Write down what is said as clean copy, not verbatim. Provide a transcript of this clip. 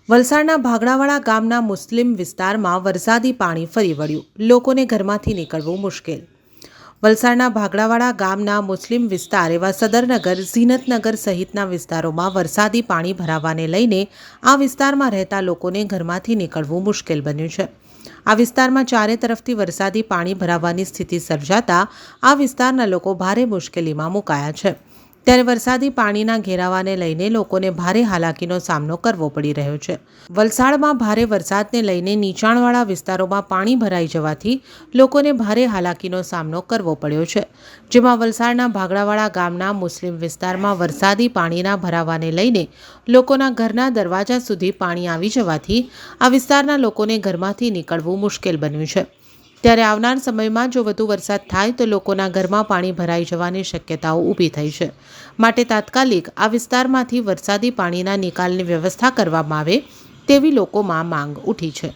વલસાડના ભાગડાવાડા ગામના મુસ્લિમ વિસ્તારમાં વરસાદી પાણી ફરી વળ્યું. લોકોને ઘરમાંથી નીકળવું મુશ્કેલ. વલસાડના ભાગડાવાડા ગામના મુસ્લિમ વિસ્તાર એવા સદરનગર, ઝીનતનગર સહિતના વિસ્તારોમાં વરસાદી પાણી ભરાવાને લઈને આ વિસ્તારમાં રહેતા લોકોને ઘરમાંથી નીકળવું મુશ્કેલ બન્યું છે. આ વિસ્તારમાં ચારે તરફથી વરસાદી પાણી ભરાવાની સ્થિતિ સર્જાતા આ વિસ્તારના લોકો ભારે મુશ્કેલીમાં મુકાયા છે. ત્યારે વરસાદી પાણીના ઘેરાવાને લઈને લોકોને ભારે હાલાકીનો સામનો કરવો પડી રહ્યો છે. વલસાડમાં ભારે વરસાદને લઈને નીચાણવાળા વિસ્તારોમાં પાણી ભરાઈ જવાથી લોકોને ભારે હાલાકીનો સામનો કરવો પડ્યો છે. જેમાં વલસાડના ભાગડાવાડા ગામના મુસ્લિમ વિસ્તારમાં વરસાદી પાણીના ભરાવાને લઈને લોકોના ઘરના દરવાજા સુધી પાણી આવી જવાથી આ વિસ્તારના લોકોને ઘરમાંથી નીકળવું મુશ્કેલ બન્યું છે. ત્યારે આવનાર સમયમાં જો વધુ વરસાદ થાય તો લોકોના ઘરમાં પાણી ભરાઈ જવાની શક્યતાઓ ઊભી થઈ છે. માટે તાત્કાલિક આ વિસ્તારમાંથી વરસાદી પાણીના નિકાલની વ્યવસ્થા કરવામાં આવે તેવી લોકોમાં માંગ ઉઠી છે.